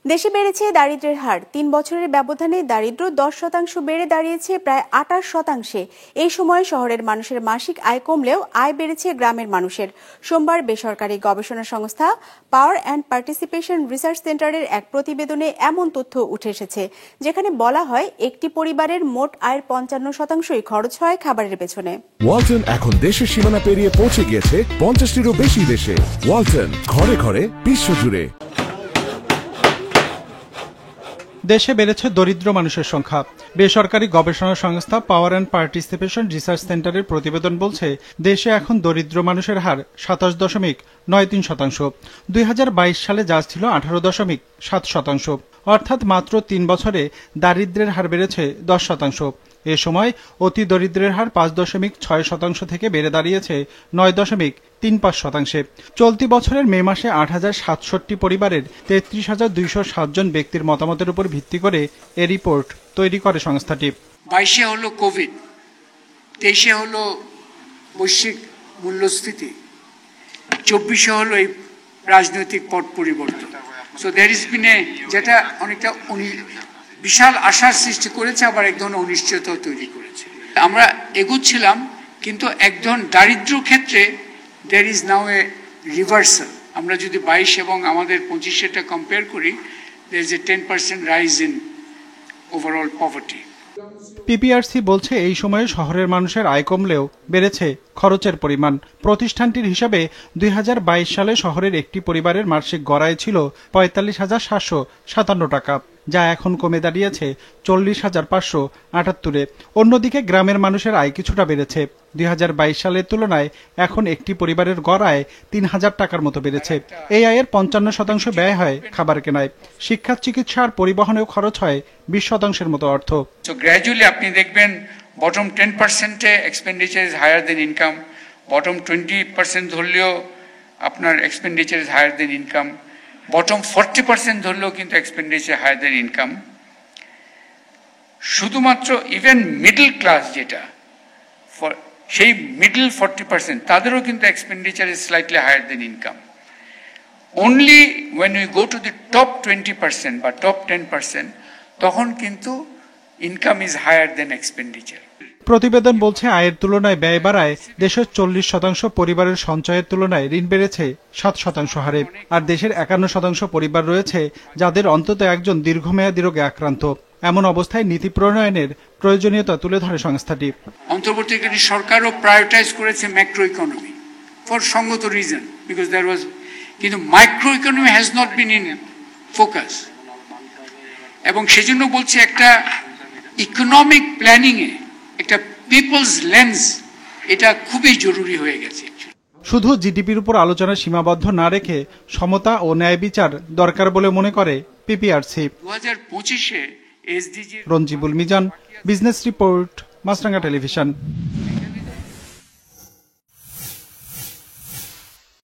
দেশে বেড়েছে দারিদ্র্যের হার। ৩ বছরের ব্যবধানে দারিদ্র্য 10% বেড়ে দাঁড়িয়েছে প্রায় 28%। এই সময় শহরের মানুষের মাসিক আয় কমলেও আয় বেড়েছে গ্রামের মানুষের। সোমবার বেসরকারি গবেষণা সংস্থা পাওয়ার অ্যান্ড পার্টিসিপেশন রিসার্চ সেন্টারের এক প্রতিবেদনে এমন তথ্য উঠে এসেছে, যেখানে বলা হয় একটি পরিবারের মোট আয়ের 55%ই খরচ হয় খাবারের পেছনে। ওয়ালটন এখন দেশের সীমানা পেরিয়ে পৌঁছে গিয়েছে 50টিরও বেশি দেশে। ওয়ালটন, ঘরে ঘরে বিশ্বজুড়ে। দেশে বেড়েছে দরিদ্র মানুষের সংখ্যা। বেসরকারি গবেষণা সংস্থা পাওয়ার অ্যান্ড পার্টিসিপেশন রিসার্চ সেন্টারের প্রতিবেদন বলছে, দেশে এখন দরিদ্র মানুষের হার 27.93%। 2022 সালে যা ছিল 18.7%। অর্থাৎ মাত্র 3 বছরে দারিদ্র্যের হার বেড়েছে 10%। এ সময় অতি দরিদ্রের হার 5.6% থেকে বেড়ে দাঁড়িয়েছে 9.35%। চলতি বছরের মে মাসে 8,067 পরিবারের 33,207 জন ব্যক্তির মতামতের উপর ভিত্তি করে এ রিপোর্ট তৈরি করে সংস্থাটি। 22-এ হলো কোভিড, 23-এ হলো বৈশ্বিক মূল্যস্ফীতি, 24-এ হলো এই রাজনৈতিক পট পরিবর্তন। সো দেয়ার ইজ বিন যেটা অনেকটা বিশাল আশার সৃষ্টি করেছে, আবার এক ধরনের অনিশ্চয়তাও তৈরি করেছে। আমরা এগুচ্ছিলাম, কিন্তু একজন দারিদ্র ক্ষেত্রে there is now A reversal. আমরা যদি 22 এবং আমাদের 25-এটা কম্পেয়ার করি, there is a 10% rise in overall poverty. PPRC বলছে, এই সময়ে শহরের মানুষের আয় কমলেও বেড়েছে খরচের পরিমাণ। প্রতিষ্ঠানটির হিসাবে 2022 সালে শহরের একটি পরিবারের মাসিক গড় আয় ছিল 45,757 টাকা, যা এখন কমে দাঁড়িয়েছে 40,578-এ। অন্যদিকে গ্রামের মানুষের আয় কিছুটা বেড়েছে। 2022 সালের তুলনায় এখন একটি পরিবারের গড় আয় 3,000 টাকার মতো বেড়েছে। এই আয়ের 55% ব্যয় হয় খাবার কেনায়। শিক্ষা, চিকিৎসা আর পরিবহনেও খরচ হয় 20% মতো অর্থ। সো গ্র্যাজুয়ালি আপনি দেখবেন বটম 10%-এ expenditure is higher than income, bottom 20% ধরলেও আপনার expenditure is higher than income, bottom 40% ধরলেও কিন্তু এক্সপেন্ডিচার হায়ার দেন ইনকাম। শুধুমাত্র ইভেন মিডল ক্লাস যেটা, সেই মিডল 40% তাদেরও কিন্তু expenditure is slightly higher than income. Only when we go to the top 20% বা টপ 10%, তখন কিন্তু income is higher than expenditure. প্রতিবেদন বলছে, আয়ের তুলনায় ব্যয় বাড়ায় দেশের 40% পরিবারের সঞ্চয়ের তুলনায় ঋণ বেড়েছে 7% হারে। আর দেশের 51% পরিবার রয়েছে যাদের অন্তত একজন দীর্ঘমেয়াদী রোগে আক্রান্ত। এমন অবস্থায় নীতি প্রণয়নের প্রয়োজনীয়তা তুলে ধরে সংস্থাটি। অন্তর্বর্তীকালীন সরকারও প্রায়োরিটাইজ করেছে ম্যাক্রো ইকোনমি ফর সঙ্গত রিজন, বিকজ দ্যার ওয়াজ, কিন্তু micro economy has not been in focus. এবং সেজন্য বলছি, একটা ইকোনমিক প্ল্যানিংয়ে একটা পিপলস লেন্স, এটা খুবই জরুরি হয়ে গেছে। শুধু জিডিপির উপর আলোচনা সীমাবদ্ধ না রেখে সমতা ও ন্যায় বিচার দরকার বলে মনে করে পিপিআরসি। 2025-এ SDG. Ranjibul Mizan, business report, Maasranga television.